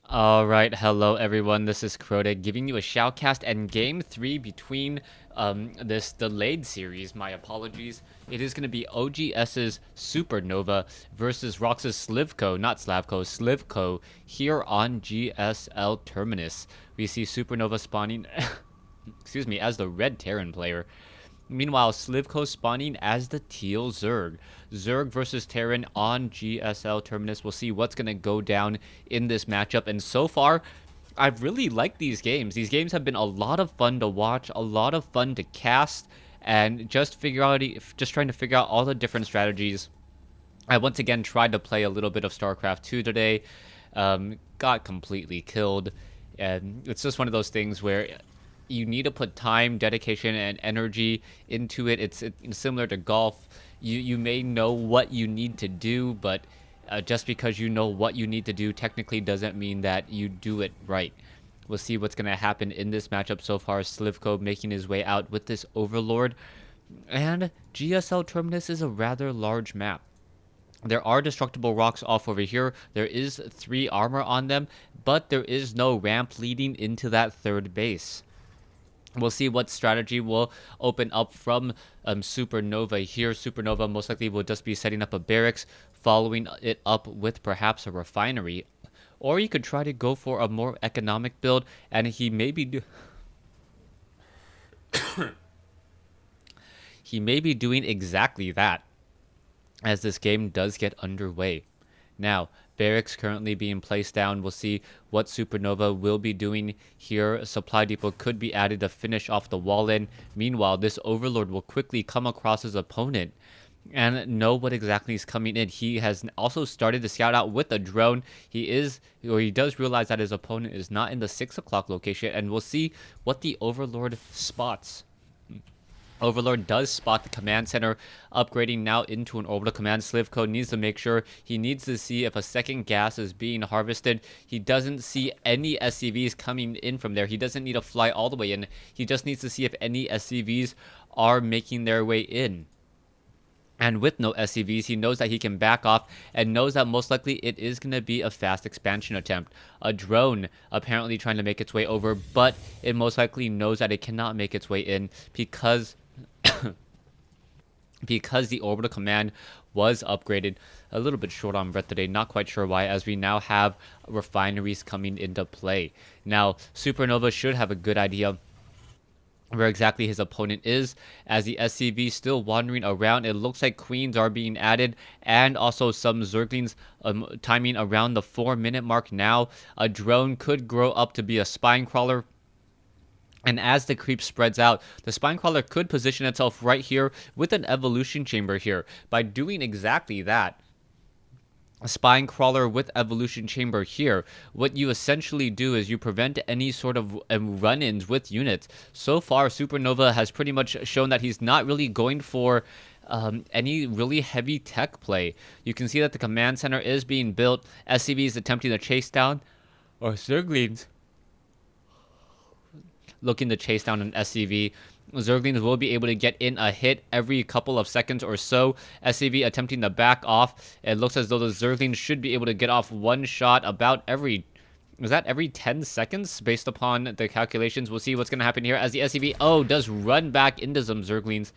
Alright, hello everyone, this is Crota giving you a shoutcast and game 3 between this delayed series, my apologies. It is going to be OGS's SuperNova versus Rox's Slivko, not Slavko, Slivko, here on GSL Terminus. We see SuperNova spawning, excuse me, as the red Terran player. Meanwhile, Slivko spawning as the teal Zerg. Zerg versus Terran on GSL Terminus. We'll see what's going to go down in this matchup. And so far, I've really liked these games. These games have been a lot of fun to watch, a lot of fun to cast, and just trying to figure out all the different strategies. I once again tried to play a little bit of StarCraft 2 today. Got completely killed. And it's just one of those things where you need to put time, dedication, and energy into it. It's similar to golf. You may know what you need to do, but just because you know what you need to do technically doesn't mean that you do it right. We'll see what's going to happen in this matchup so far. Slivko making his way out with this Overlord. And GSL Terminus is a rather large map. There are destructible rocks off over here. There is 3 armor on them, but there is no ramp leading into that third base. We'll see what strategy will open up from SuperNova here. SuperNova most likely will just be setting up a barracks, following it up with perhaps a refinery. Or you could try to go for a more economic build, and he may be doing exactly that as this game does get underway. Now, barracks currently being placed down. We'll see what SuperNova will be doing here. A supply depot could be added to finish off the wall in. Meanwhile, this Overlord will quickly come across his opponent and know what exactly is coming in. He has also started to scout out with a drone. He does realize that his opponent is not in the 6 o'clock location, and we'll see what the Overlord spots. Overlord does spot the command center, upgrading now into an orbital command. Slivko needs to make sure. He needs to see if a second gas is being harvested. He doesn't see any SCVs coming in from there. He doesn't need to fly all the way in. He just needs to see if any SCVs are making their way in. And with no SCVs, he knows that he can back off and knows that most likely it is going to be a fast expansion attempt. A drone apparently trying to make its way over, but it most likely knows that it cannot make its way in because because the orbital command was upgraded. A little bit short on breath today, not quite sure why, as we now have refineries coming into play. Now, SuperNova should have a good idea where exactly his opponent is, as the SCV still wandering around. It looks like queens are being added, and also some Zerglings timing around the 4-minute mark now. A drone could grow up to be a spine crawler. And as the creep spreads out, the spine crawler could position itself right here with an evolution chamber here. By doing exactly that, a spine crawler with evolution chamber here, what you essentially do is you prevent any sort of run-ins with units. So far, SuperNova has pretty much shown that he's not really going for any really heavy tech play. You can see that the command center is being built. SCVs attempting to chase down, or Zerglings looking to chase down an SCV. Zerglings will be able to get in a hit every couple of seconds or so. SCV attempting to back off. It looks as though the Zerglings should be able to get off one shot about every 10 seconds based upon the calculations. We'll see what's going to happen here as the SCV does run back into some Zerglings,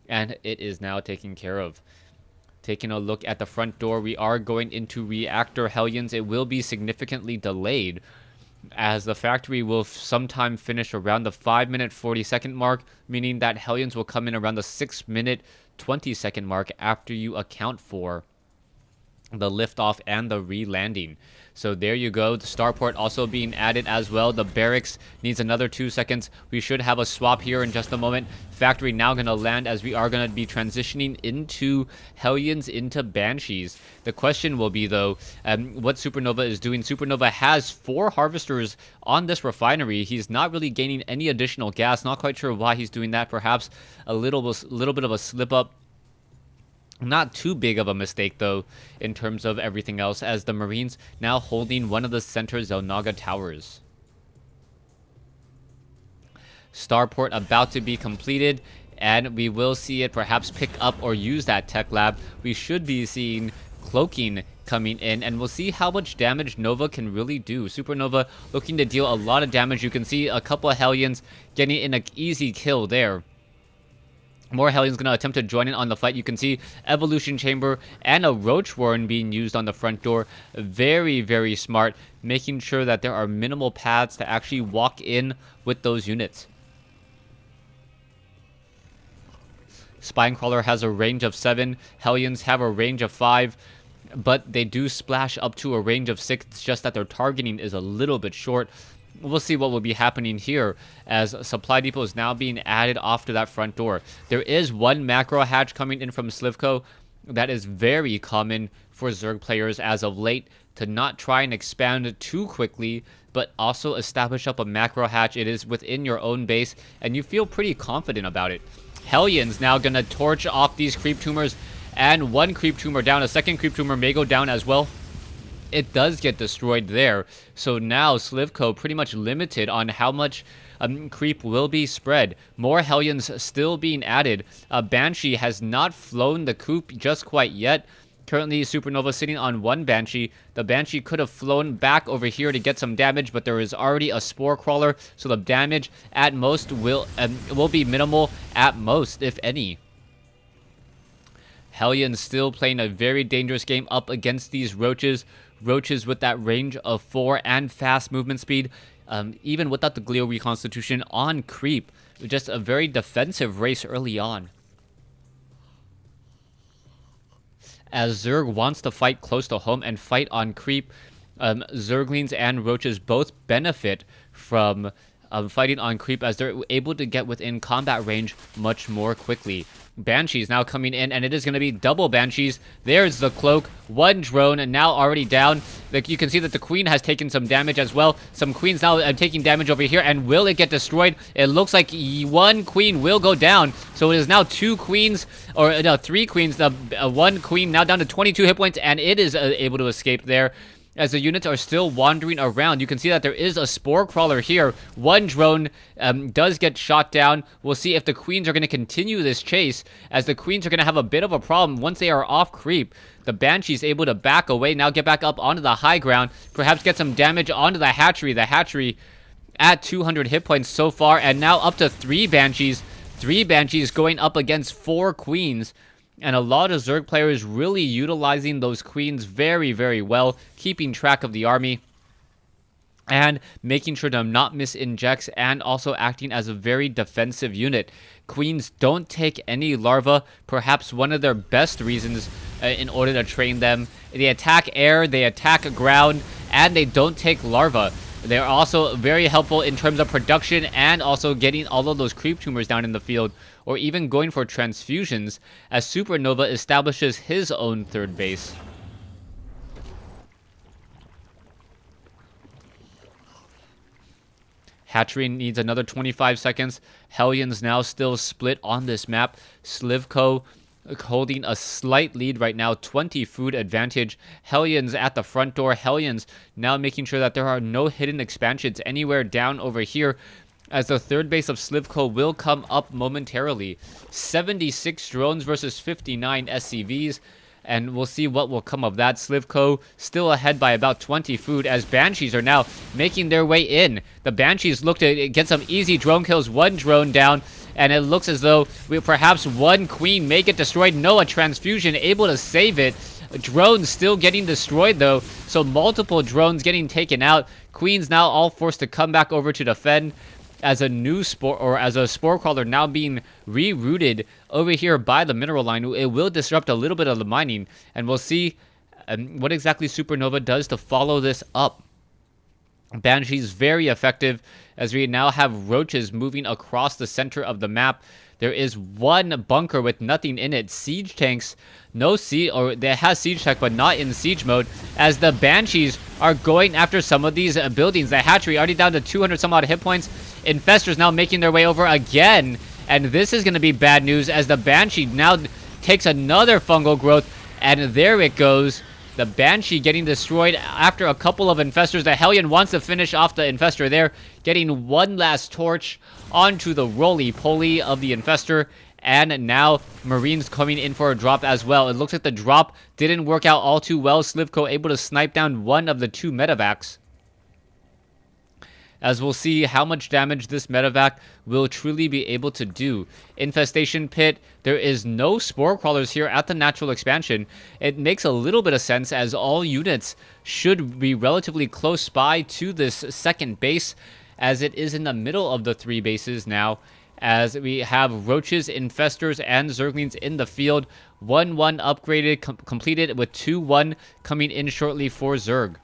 and it is now taken care of. Taking a look at the front door, we are going into reactor Hellions. It will be significantly delayed, as the factory will sometime finish around the 5-minute 40-second mark, meaning that Hellions will come in around the 6-minute 20-second mark after you account for the liftoff and the re-landing. So there you go. The starport also being added as well. The barracks needs another 2 seconds. We should have a swap here in just a moment. Factory now going to land, as we are going to be transitioning into Hellions, into Banshees. The question will be, though, what SuperNova is doing. SuperNova has 4 harvesters on this refinery. He's not really gaining any additional gas. Not quite sure why he's doing that. Perhaps a little bit of a slip up. Not too big of a mistake, though, in terms of everything else, as the Marines now holding one of the center Zelnaga towers. Starport about to be completed, and we will see it perhaps pick up or use that tech lab. We should be seeing cloaking coming in, and we'll see how much damage Nova can really do. SuperNova looking to deal a lot of damage. You can see a couple of Hellions getting in an easy kill there. More Hellions going to attempt to join in on the fight. You can see Evolution Chamber and a Roach Warren being used on the front door. Very, very smart, making sure that there are minimal paths to actually walk in with those units. Spinecrawler has a range of 7. Hellions have a range of 5. But they do splash up to a range of 6. It's just that their targeting is a little bit short. We'll see what will be happening here as Supply Depot is now being added off to that front door. There is one macro hatch coming in from Slivko. That is very common for Zerg players as of late, to not try and expand too quickly, but also establish up a macro hatch. It is within your own base, and you feel pretty confident about it. Hellions now going to torch off these creep tumors, and one creep tumor down. A second creep tumor may go down as well. It does get destroyed there. So now Slivko pretty much limited on how much creep will be spread. More Hellions still being added. Banshee has not flown the coop just quite yet. Currently, SuperNova sitting on one Banshee. The Banshee could have flown back over here to get some damage, but there is already a Spore Crawler, so the damage at most will be minimal at most, if any. Hellions still playing a very dangerous game up against these Roaches. Roaches with that range of 4 and fast movement speed, even without the Glio Reconstitution on creep. Just a very defensive race early on. As Zerg wants to fight close to home and fight on creep, Zerglings and Roaches both benefit from fighting on creep, as they're able to get within combat range much more quickly. Banshees now coming in, and it is going to be double Banshees. There's the cloak. One drone, and now already down. You can see that the Queen has taken some damage as well. Some Queens now taking damage over here, and will it get destroyed? It looks like one Queen will go down. So it is now 2 Queens, or no, 3 Queens. One Queen now down to 22 hit points, and it is able to escape there. As the units are still wandering around, you can see that there is a Spore Crawler here. One drone does get shot down. We'll see if the Queens are going to continue this chase, as the Queens are going to have a bit of a problem once they are off creep. The Banshee is able to back away, now get back up onto the high ground, perhaps get some damage onto the hatchery. The hatchery at 200 hit points so far, and now up to 3 Banshees. 3 Banshees going up against 4 Queens. And a lot of Zerg players really utilizing those Queens very, very well, keeping track of the army and making sure to not miss injects, and also acting as a very defensive unit. Queens don't take any larva, perhaps one of their best reasons in order to train them. They attack air, they attack ground, and they don't take larva. They're also very helpful in terms of production, and also getting all of those creep tumors down in the field, or even going for transfusions, as SuperNova establishes his own third base. Hatchery needs another 25 seconds. Hellions now still split on this map. Slivko holding a slight lead right now, 20 food advantage. Hellions at the front door. Hellions now making sure that there are no hidden expansions anywhere down over here, as the third base of Slivko will come up momentarily. 76 drones versus 59 SCVs, and we'll see what will come of that. Slivko still ahead by about 20 food, as Banshees are now making their way in. The Banshees look to get some easy drone kills. One drone down, and it looks as though perhaps one Queen may get destroyed. No, a transfusion able to save it. Drones still getting destroyed though, so multiple drones getting taken out. Queens now all forced to come back over to defend, as a new Spore Crawler now being rerouted over here by the mineral line. It will disrupt a little bit of the mining, and we'll see what exactly SuperNova does to follow this up. Banshee's very effective, as we now have Roaches moving across the center of the map. There is one bunker with nothing in it. Siege tanks, no siege, or they has siege tech, but not in siege mode, as the Banshees are going after some of these buildings. The hatchery already down to 200 some odd hit points. Infestors now making their way over again, and this is going to be bad news, as the Banshee now takes another fungal growth, and there it goes. The Banshee getting destroyed after a couple of infestors. The Hellion wants to finish off the infestor there, getting one last torch onto the roly-poly of the infestor, and now Marines coming in for a drop as well. It looks like the drop didn't work out all too well. Slivko able to snipe down one of the 2 medevacs, as we'll see how much damage this medevac will truly be able to do. Infestation Pit, there is no spore crawlers here at the natural expansion. It makes a little bit of sense, as all units should be relatively close by to this second base, as it is in the middle of the 3 bases now, as we have roaches, infestors, and zerglings in the field. 1-1 upgraded, completed, with 2-1 coming in shortly for Zerg.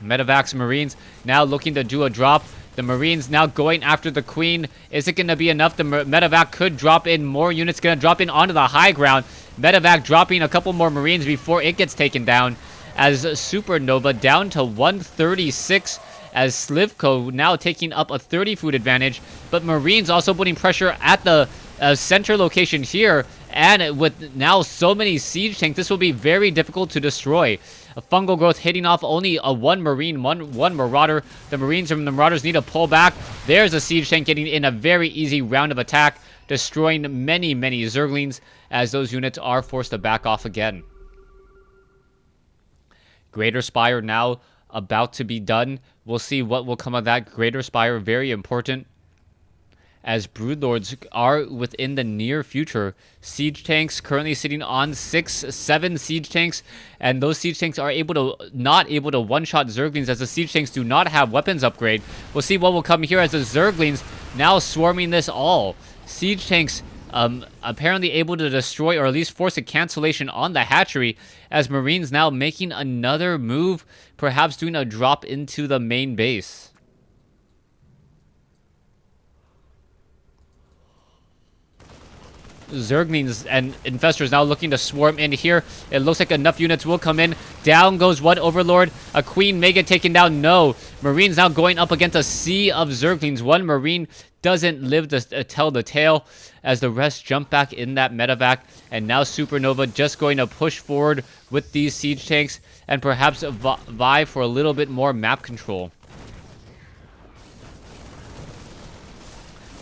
Medevacs Marines now looking to do a drop. The Marines now going after the Queen. Is it going to be enough? The Medevac could drop in more units. Going to drop in onto the high ground. Medevac dropping a couple more Marines before it gets taken down, as SuperNova down to 136, as Slivko now taking up a 30 food advantage. But Marines also putting pressure at the center location here. And with now so many siege tanks, this will be very difficult to destroy. A fungal growth hitting off only a 1 Marine, one Marauder. The Marines from the Marauders need to pull back. There's a siege tank getting in a very easy round of attack, destroying many Zerglings, as those units are forced to back off again. Greater Spire now about to be done. We'll see what will come of that. Greater Spire, very important, as Broodlords are within the near future. Siege tanks currently sitting on 6-7 siege tanks, and those siege tanks are not able to one-shot Zerglings, as the siege tanks do not have weapons upgrade. We'll see what will come here, as the Zerglings now swarming this all. Siege tanks apparently able to destroy, or at least force a cancellation on the hatchery, as Marines now making another move, perhaps doing a drop into the main base. Zerglings and Infestors now looking to swarm in here. It looks like enough units will come in. Down goes one Overlord. A Queen may get taken down. No. Marines now going up against a sea of Zerglings. One Marine doesn't live to tell the tale, as the rest jump back in that medevac. And now SuperNova just going to push forward with these siege tanks, and perhaps vie for a little bit more map control.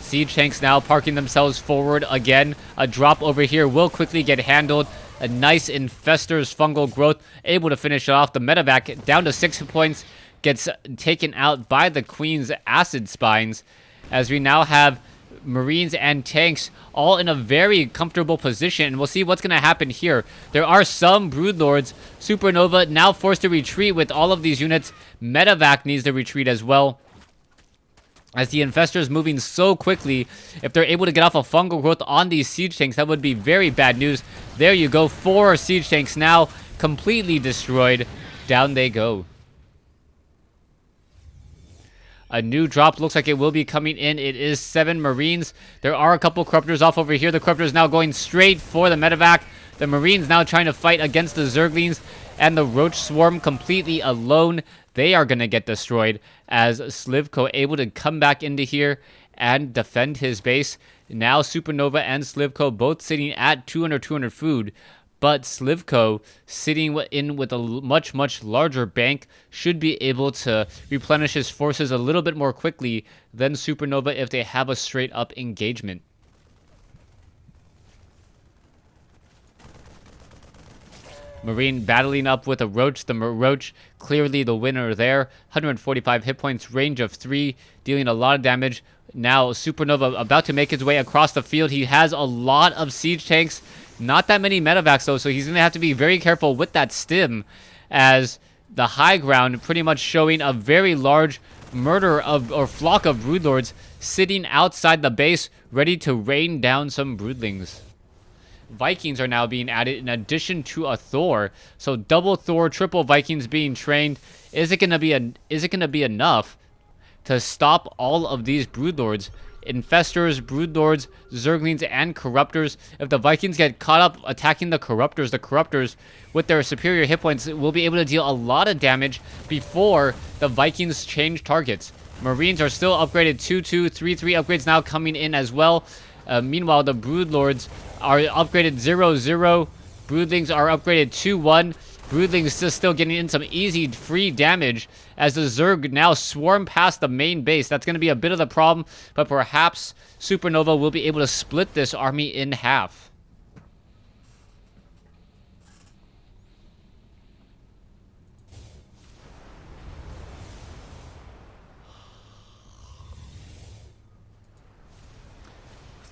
Siege tanks now parking themselves forward again. A drop over here will quickly get handled. A nice Infestor's fungal growth able to finish it off. The medevac down to 6 points gets taken out by the Queen's acid spines, as we now have Marines and tanks all in a very comfortable position. And we'll see what's going to happen here. There are some Broodlords. SuperNova now forced to retreat with all of these units. Medevac needs to retreat as well, as the Infestors moving so quickly. If they're able to get off a fungal growth on these siege tanks, that would be very bad news. There you go. 4 siege tanks now completely destroyed. Down they go. A new drop looks like it will be coming in. It is 7 Marines. There are a couple Corruptors off over here. The Corruptors now going straight for the medevac. The Marines now trying to fight against the Zerglings, and the Roach Swarm completely alone. They are going to get destroyed, as Slivko able to come back into here and defend his base. Now SuperNova and Slivko both sitting at 200 food, but Slivko sitting in with a much larger bank should be able to replenish his forces a little bit more quickly than SuperNova if they have a straight up engagement. Marine battling up with a Roach. The Roach clearly the winner there. 145 hit points, range of 3, dealing a lot of damage. Now SuperNova about to make his way across the field. He has a lot of siege tanks. Not that many medevacs though, so he's going to have to be very careful with that stim, as the high ground pretty much showing a very large murder of, or flock of Broodlords sitting outside the base, ready to rain down some Broodlings. Vikings are now being added in addition to a Thor. So double Thor, triple Vikings being trained. Is it going to be enough to stop all of these Broodlords? Infestors, Broodlords, Zerglings, and Corruptors. If the Vikings get caught up attacking the Corruptors with their superior hit points will be able to deal a lot of damage before the Vikings change targets. Marines are still upgraded 2-2, 3-3 upgrades now coming in as well. Meanwhile, the Broodlords are upgraded 0-0. Broodlings are upgraded 2-1. Broodlings still getting in some easy free damage as the Zerg now swarm past the main base. That's going to be a bit of the problem, but perhaps SuperNova will be able to split this army in half.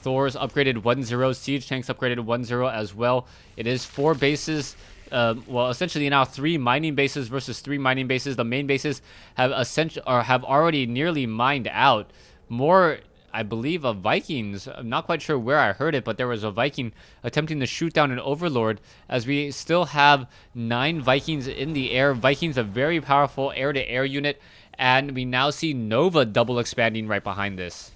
Thor's upgraded 1-0. Siege tanks upgraded 1-0 as well. It is 4 bases. Well, essentially now 3 mining bases versus 3 mining bases. The main bases have have already nearly mined out. More, I believe, of Vikings. I'm not quite sure where I heard it, but there was a Viking attempting to shoot down an Overlord, as we still have 9 Vikings in the air. Vikings, a very powerful air-to-air unit, and we now see Nova double expanding right behind this.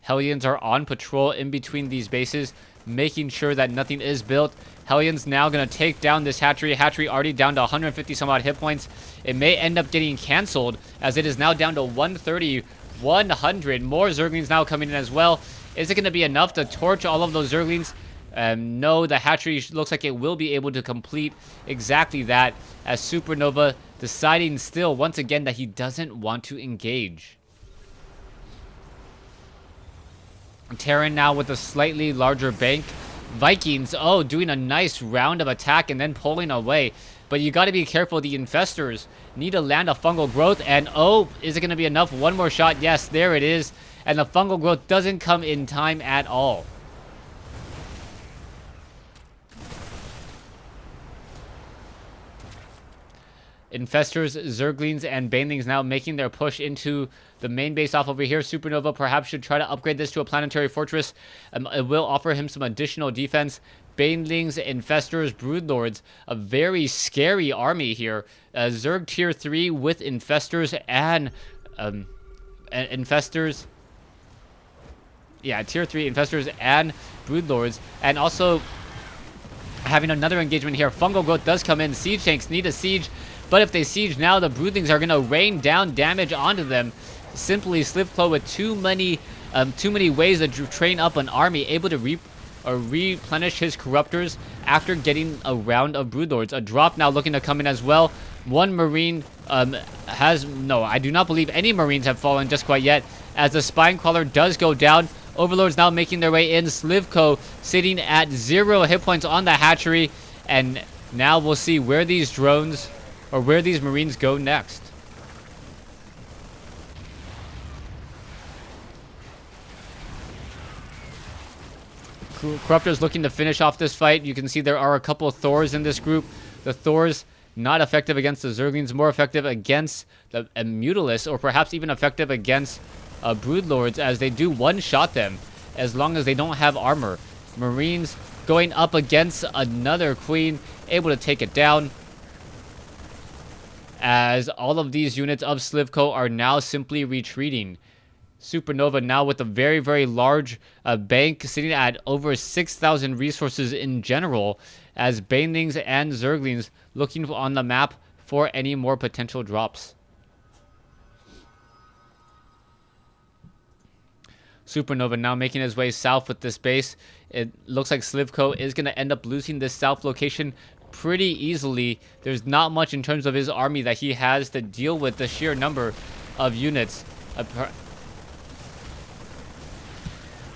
Hellions are on patrol in between these bases, making sure that nothing is built. Hellions now going to take down this hatchery. Hatchery already down to 150 some odd hit points. It may end up getting canceled, as it is now down to 130, 100. More Zerglings now coming in as well. Is it going to be enough to torch all of those Zerglings? No, the hatchery looks like it will be able to complete exactly that, as SuperNova deciding still once again that he doesn't want to engage. Terran now with a slightly larger bank. Vikings, oh, doing a nice round of attack and then pulling away. But you got to be careful. The Infestors need to land a fungal growth. And, oh, is it going to be enough? One more shot. Yes, there it is. And the fungal growth doesn't come in time at all. Infestors, Zerglings, and Banelings now making their push into the main base off over here. SuperNova perhaps should try to upgrade this to a planetary fortress. It will offer him some additional defense. Banelings, Infestors, Broodlords, a very scary army here. Zerg tier 3 with Infestors and Infestors. Yeah, tier 3 Infestors and Broodlords. And also having another engagement here. Fungal growth does come in. Siege tanks need a siege. But if they siege now, the Broodlings are going to rain down damage onto them. Simply Slivko with too many ways to train up an army, able to replenish his Corruptors after getting a round of Broodlords. A drop now looking to come in as well. One Marine no, I do not believe any Marines have fallen just quite yet, as the Spinecrawler does go down. Overlords now making their way in. Slivko sitting at 0 hit points on the hatchery. And now we'll see where these drones, or where these Marines go next. Corruptors looking to finish off this fight. You can see there are a couple of Thors in this group. The Thors not effective against the Zerglings, more effective against the Mutalists, or perhaps even effective against Broodlords, as they do one-shot them as long as they don't have armor. Marines going up against another Queen, able to take it down, as all of these units of Slivko are now simply retreating. SuperNova now with a very, very large bank, sitting at over 6,000 resources in general, as Banelings and Zerglings looking on the map for any more potential drops. SuperNova now making his way south with this base. It looks like Slivko is going to end up losing this south location pretty easily. There's not much in terms of his army that he has to deal with the sheer number of units.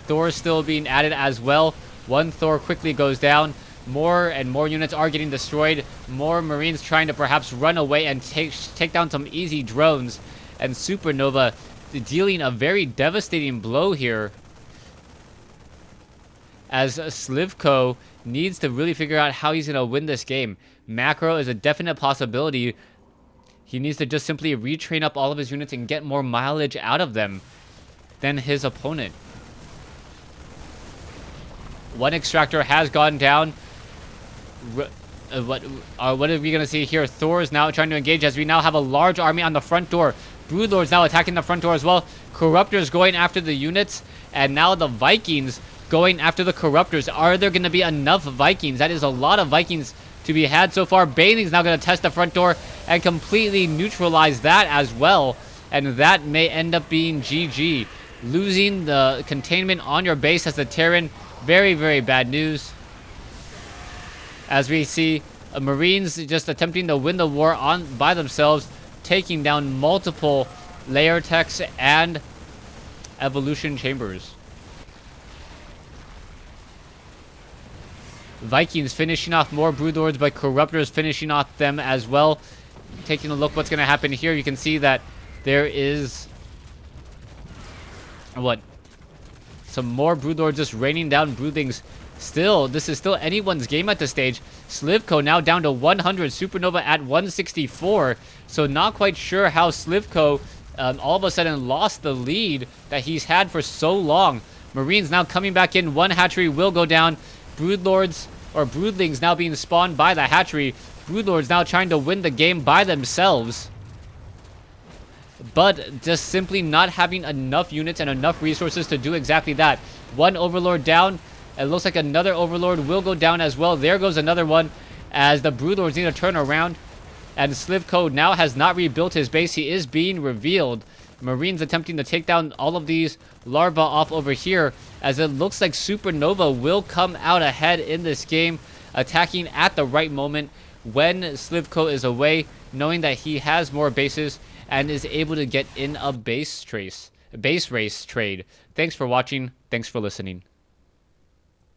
Thor still being added as well. One Thor quickly goes down. More and more units are getting destroyed. More Marines trying to perhaps run away and take down some easy drones. And SuperNova dealing a very devastating blow here, as Slivko needs to really figure out how he's going to win this game. Macro is a definite possibility. He needs to just simply retrain up all of his units and get more mileage out of them than his opponent. One extractor has gone down. What are we going to see here? Thor is now trying to engage, as we now have a large army on the front door. Broodlords now attacking the front door as well. Corruptors going after the units. And now the Vikings going after the Corruptors. Are there going to be enough Vikings? That is a lot of Vikings to be had so far. Baneling's now going to test the front door and completely neutralize that as well. And that may end up being GG. Losing the containment on your base as the Terran. Very, very bad news. as we see Marines just attempting to win the war on by themselves, taking down multiple layer techs and evolution chambers. Vikings finishing off more Broodlords, but Corruptors finishing off them as well. Taking a look what's going to happen here, you can see that there is some more Broodlords just raining down Broodlings. Still, this is still anyone's game at this stage. Slivko now down to 100, SuperNova at 164. So not quite sure how Slivko all of a sudden lost the lead that he's had for so long. Marines now coming back in. One hatchery will go down. Broodlords or Broodlings now being spawned by the hatchery. Broodlords now trying to win the game by themselves, but just simply not having enough units and enough resources to do exactly that. One Overlord down. It looks like another Overlord will go down as well. There goes another one, as the Broodlords need to turn around. And Slivko now has not rebuilt his base. He is being revealed. Marines attempting to take down all of these larvae off over here, as it looks like SuperNova will come out ahead in this game, attacking at the right moment when Slivko is away, knowing that he has more bases and is able to get in a base race trade. Thanks for watching. Thanks for listening.